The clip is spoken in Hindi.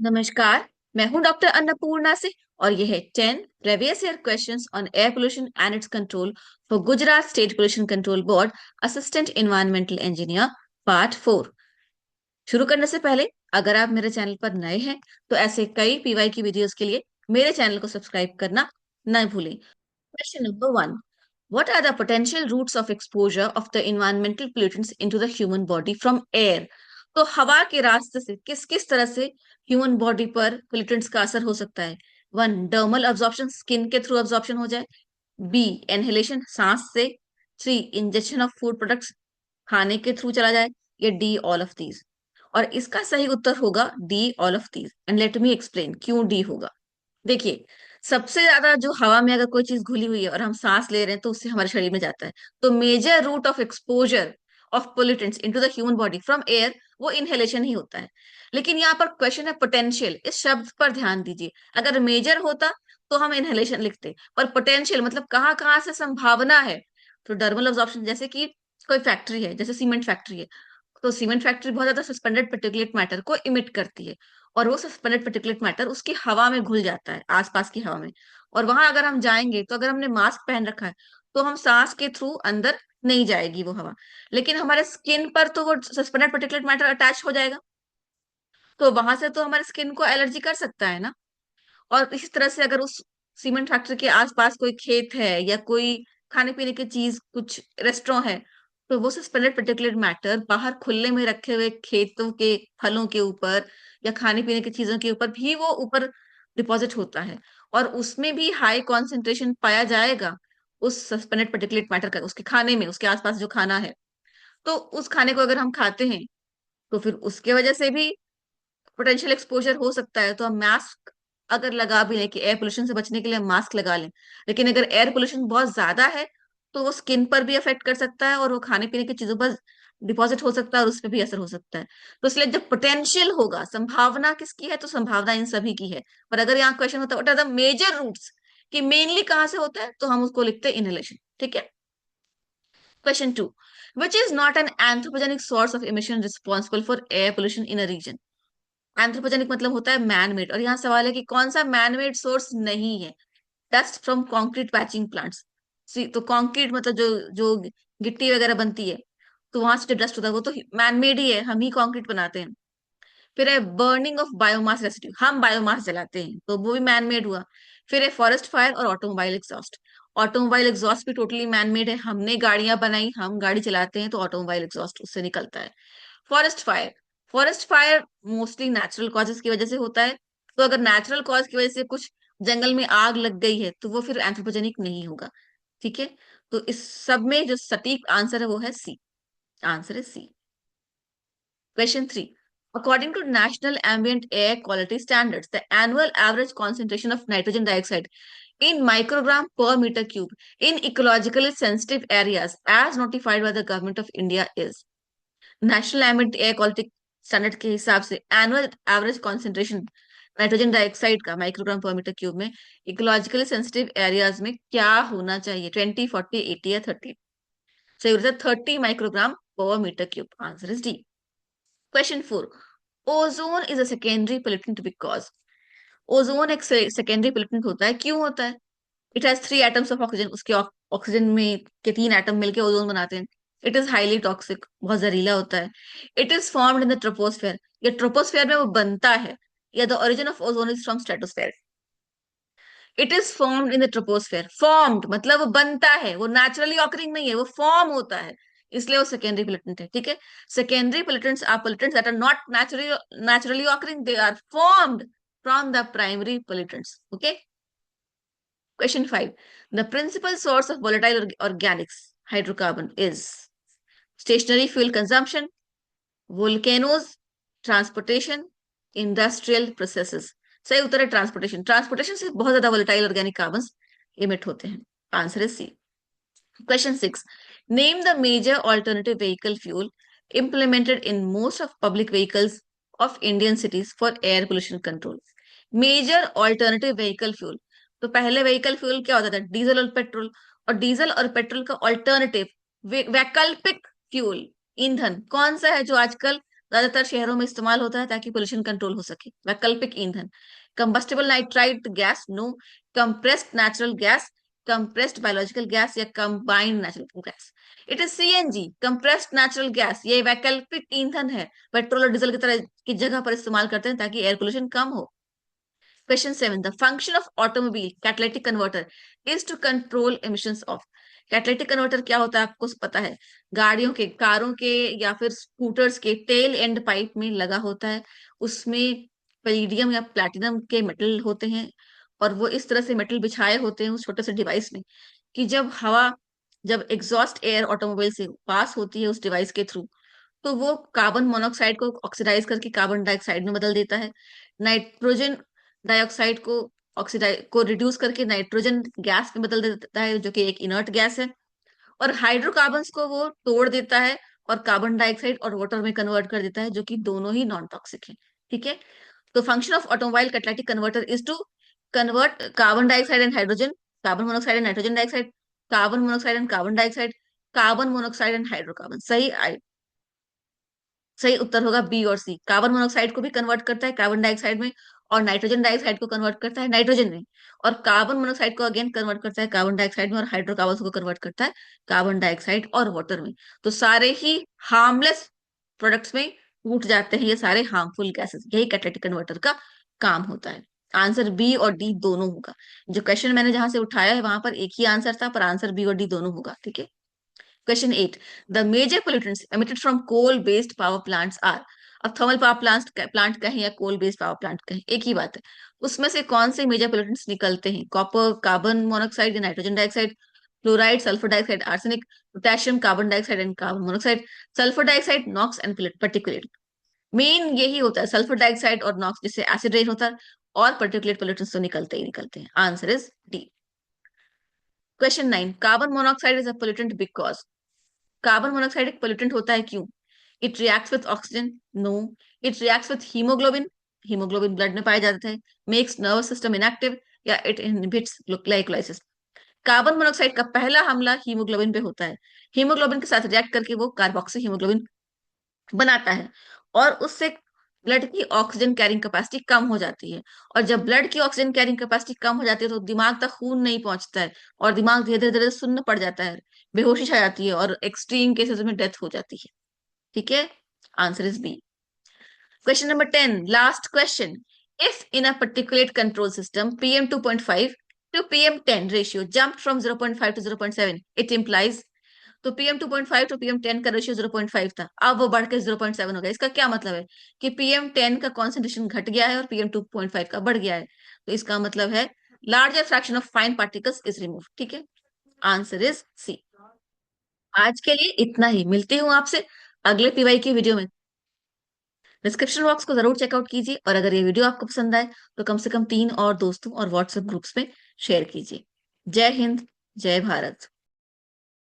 नमस्कार। मैं हूं डॉक्टर अन्नपूर्णा से और यह है 10 previous year questions on air pollution and it's control for Gujarat state pollution control board assistant environmental engineer part 4। शुरू करने से पहले अगर आप मेरे चैनल पर नए हैं तो ऐसे कई पीवाई की वीडियोस के लिए मेरे चैनल को सब्सक्राइब करना न भूलें। Question number 1। What are the potential routes of exposure of the environmental pollutants into the human body from air? तो हवा के रास्ते से किस किस तरह से ह्यूमन बॉडी पर पोल्यूटेंट्स का असर हो सकता है। वन, डर्मल अब्जॉर्प्शन, स्किन के थ्रू अब्जॉर्प्शन हो जाए। बी, इनहेलेशन, सांस से। Three, injection of food products, खाने के थ्रू चला जाए। या डी, ऑल ऑफ दीज। और इसका सही उत्तर होगा D, all of these. And let me explain क्यों डी होगा। देखिए, सबसे ज्यादा जो हवा में अगर कोई चीज घुली हुई है और हम सांस ले रहे हैं तो उससे हमारे शरीर में जाता है। तो major route of exposure of pollutants into the human body from air वो इनहेलेशन ही होता है। लेकिन यहाँ पर क्वेश्चन है पोटेंशियल, इस शब्द पर ध्यान दीजिए। अगर मेजर होता तो हम इनहेलेशन लिखते, पर पोटेंशियल मतलब कहाँ कहाँ से संभावना है। तो डर्मल अब्जॉर्प्शन, जैसे कि कोई फैक्ट्री है, जैसे सीमेंट फैक्ट्री है, तो सीमेंट फैक्ट्री बहुत ज्यादा सस्पेंडेड पार्टिकुलेट मैटर को इमिट करती है। और वो सस्पेंडेड पार्टिकुलेट मैटर उसकी हवा में घुल जाता है, आसपास की हवा में। और वहां अगर हम जाएंगे तो अगर हमने मास्क पहन रखा है तो हम सांस के थ्रू अंदर नहीं जाएगी वो हवा। लेकिन हमारे स्किन पर तो वो सस्पेंडेड पार्टिकुलेट मैटर अटैच हो जाएगा, तो वहां से तो हमारे स्किन को एलर्जी कर सकता है ना। और इसी तरह से अगर उस सीमेंट फैक्ट्री के आसपास कोई खेत है या कोई खाने पीने की चीज, कुछ रेस्टोरेंट है, तो वो सस्पेंडेड पार्टिकुलेट मैटर बाहर खुले में रखे हुए खेतों के फलों के ऊपर या खाने पीने की चीजों के ऊपर भी वो ऊपर डिपॉजिट होता है। और उसमें भी हाई कॉन्सेंट्रेशन पाया जाएगा उस सस्पेंडेड पार्टिकुलेट मैटर का, उसके खाने में, उसके आसपास जो खाना है। तो उस खाने को अगर हम खाते हैं तो फिर उसके वजह से भी पोटेंशियल एक्सपोजर हो सकता है। तो हम मास्क अगर लगा भी लें कि एयर पोल्यूशन से बचने के लिए हम मास्क लगा लें, लेकिन अगर एयर पोल्यूशन बहुत ज्यादा है तो वो स्किन पर भी अफेक्ट कर सकता है और वो खाने पीने की चीजों पर डिपॉजिट हो सकता है और उस पर भी असर हो सकता है। तो इसलिए जब पोटेंशियल होगा, संभावना किसकी है, तो संभावना इन सभी की है। पर अगर यहाँ क्वेश्चन होता है what are the major routes, कि मेनली कहाँ से होता है, तो हम उसको लिखते हैं इनहेलेशन। ठीक है। Question two. Which is not an anthropogenic source of emission responsible for air pollution in a region. Anthropogenic मतलब होता है मैन मेड, और यहाँ सवाल है कि कौन सा मैन मेड सोर्स नहीं है। Dust from concrete patching plants. तो कॉन्क्रीट मतलब जो जो गिट्टी वगैरह बनती है, तो वहां से जो डस्ट होता है वो तो मैन मेड ही है, हम ही कॉन्क्रीट बनाते हैं। फिर है बर्निंग ऑफ बायोमास रेसिड्यू, हम बायोमास जलाते हैं तो वो भी मैन मेड हुआ। फिर है फॉरेस्ट फायर और ऑटोमोबाइल एग्जॉस्ट। ऑटोमोबाइल एग्जॉस्ट भी टोटली मैन मेड है, हमने गाड़ियां बनाई, हम गाड़ी चलाते हैं तो ऑटोमोबाइल एग्जॉस्ट उससे निकलता है। Forest fire, forest fire mostly natural causes की वजह से होता है। तो अगर नेचुरल कॉज की वजह से कुछ जंगल में आग लग गई है तो वो फिर एंथ्रोपोजेनिक नहीं होगा। ठीक है। तो इस सब में जो सटीक आंसर है वो है सी। आंसर है सी। Question 3. According to National Ambient Air Quality Standards, the annual average concentration of nitrogen dioxide in microgram per meter cube in ecologically sensitive areas as notified by the government of India is. National Ambient Air Quality Standard के हिसाब से annual average concentration nitrogen dioxide का माइक्रोग्राम पर मीटर क्यूब में इकोलॉजिकली सेंसिटिव एरियाज में क्या होना चाहिए, 20, 40, 80 या 30। सही उत्तर 30 microgram per metre cube. Answer is D. Question 4। Ozone is a secondary pollutant because. Ozone एक सेकेंडरी पोल्यूटेंट होता है, क्यों होता है। It has 3 atoms of oxygen, उसके ऑक्सीजन में के 3 एटम मिलकर ओजोन बनाते हैं। इट इज हाईली टॉक्सिक, बहुत जहरीला होता है। It is formed in the troposphere, ये ट्रोपोस्फेयर में वो बनता है। या the origin of ozone is from stratosphere. It is formed in the troposphere, formed मतलब वो बनता है, वो नेचुरली ऑकरिंग नहीं है, वो फॉर्म होता है, इसलिए वो सेकेंडरी पोल्यूटेंट है। ठीक है। Secondary pollutants are pollutants that are not naturally occurring, they are formed from the primary pollutants. Okay. Question 5. The principal source of volatile organics hydrocarbon is stationary fuel consumption, volcanoes, transportation, industrial processes. सही उत्तर है ट्रांसपोर्टेशन। ट्रांसपोर्टेशन से बहुत ज्यादा वोलेटाइल ऑर्गेनिक कार्बन इमिट होते हैं। Answer is C. Question 6. Name the major alternative vehicle fuel implemented in most of public vehicles of Indian cities for air pollution control. Major alternative vehicle fuel, तो पहले व्हीकल फ्यूल क्या होता था, डीजल और पेट्रोल। और डीजल और पेट्रोल का ऑल्टरनेटिव वैकल्पिक फ्यूल ईंधन कौन सा है जो आजकल ज्यादातर शहरों में इस्तेमाल होता है ताकि पोल्यूशन कंट्रोल हो सके। वैकल्पिक ईंधन, combustible nitrite gas, no. Compressed natural gas, compressed biological gas या combined natural gas. It is CNG, compressed natural gas. ये वैकल्पिक ईंधन है, पेट्रोल और डीजल की तरह की जगह पर इस्तेमाल करते हैं ताकि एयर पोल्यूशन कम हो। Question 7. The function of automobile catalytic converter is to control emissions of. Catalytic converter क्या होता है आपको पता है? गाड़ियों के, कारों के या फिर स्कूटर्स के टेल एंड पाइप में लगा होता है। उसमें पैलेडियम या प्लैटिनम के मेटल होते हैं और वो इस तरह से मेटल बिछाए होते हैं उस छोटे से डिवाइस में कि जब एग्जॉस्ट एयर ऑटोमोबाइल से पास होती है उस डिवाइस के थ्रू, तो वो कार्बन मोनोऑक्साइड को ऑक्सीडाइज करके कार्बन डाइऑक्साइड में बदल देता है। नाइट्रोजन डाइऑक्साइड को ऑक्सीडाइज को रिड्यूस करके नाइट्रोजन गैस में बदल देता है जो कि एक इनर्ट गैस है। और हाइड्रोकार्बन्स को वो तोड़ देता है और कार्बन डाइऑक्साइड और वाटर में कन्वर्ट कर देता है, जो कि दोनों ही नॉन टॉक्सिक है। ठीक है, तो function of automobile catalytic converter is to convert carbon dioxide and hydrogen, carbon monoxide and nitrogen dioxide, carbon monoxide and carbon dioxide, carbon monoxide and hydrocarbon. सही उत्तर होगा बी और सी। कार्बन मोनोऑक्साइड को भी कन्वर्ट करता है कार्बन डाइऑक्साइड में, और नाइट्रोजन डाइऑक्साइड को कन्वर्ट करता है नाइट्रोजन में, और कार्बन मोनोऑक्साइड को अगेन कन्वर्ट करता है कार्बन डाइऑक्साइड में, और हाइड्रोकार्बन को कन्वर्ट करता है कार्बन डाइऑक्साइड और वाटर में। तो सारे ही हार्मलेस प्रोडक्ट्स में टूट जाते हैं ये सारे हार्मफुल गैसेस। यही कैटालिटिक कन्वर्टर का काम होता है। आंसर बी और डी दोनों होगा। जो क्वेश्चन मैंने जहां से उठाया है वहां पर एक ही आंसर था, पर आंसर बी और डी दोनों होगा। ठीक है, Question 8. The major pollutants emitted from coal-based power plants are. अब थर्मल पावर प्लांट कहें या कोल बेस्ड पावर प्लांट कहें, एक ही बात है। उसमें से कौन से मेजर पोल्यूटेंट्स निकलते हैं? Copper, carbon monoxide, nitrogen dioxide, fluoride, sulphur dioxide, arsenic, potassium, carbon dioxide and carbon monoxide, sulphur dioxide, NOx and particulate. Main यही होता है, सल्फर डाइऑक्साइड और नॉक्स, जिससे एसिड रेन होता है, और पर्टिकुलेट पोल्यूटेंट्स तो निकलते ही निकलते हैं। Answer is D. Question 9. Carbon monoxide is a pollutant because. Carbon monoxide एक पोल्यूटेंट होता है क्यों? It reacts with oxygen, no. It reacts with haemoglobin, haemoglobin blood में पाया जाता है। मेक्स नर्वस सिस्टम इनएक्टिव, या it inhibits glycolysis. Carbon monoxide का पहला हमला हीमोग्लोबिन पे होता है। हीमोग्लोबिन के साथ रिएक्ट करके वो कार्बोक्सी हीमोग्लोबिन बनाता है, और उससे ब्लड की ऑक्सीजन कैरिंग कैपेसिटी कम हो जाती है। और जब ब्लड की ऑक्सीजन कैरिंग कैपेसिटी कम हो जाती है तो दिमाग तक खून नहीं पहुंचता है, और दिमाग धीरे धीरे धीरे सुन्न पड़ जाता है, बेहोशी छा जाती है, और एक्सट्रीम केसेस में डेथ हो जाती है। ठीक है, answer is B. Question number 10, last question. If in a particulate control system, PM 2.5 to PM 10 ratio jumped from 0.5 to 0.7, it implies, तो PM 2.5 to PM 10 का रेशियो 0.5 था, अब वो बढ़ के 0.7 हो गया। इसका क्या मतलब है? कि PM 10 का कॉन्सेंट्रेशन घट गया है और PM 2.5 का बढ़ गया है। तो इसका मतलब है larger fraction of fine particles is remove. ठीक है, आंसर इज सी। आज के लिए इतना ही, मिलती हूँ आपसे अगले पीवाई की वीडियो में। डिस्क्रिप्शन बॉक्स को जरूर चेकआउट कीजिए, और अगर ये वीडियो आपको पसंद आए तो कम से कम 3 और दोस्तों और व्हाट्सएप ग्रुप्स में शेयर कीजिए। जय हिंद, जय भारत।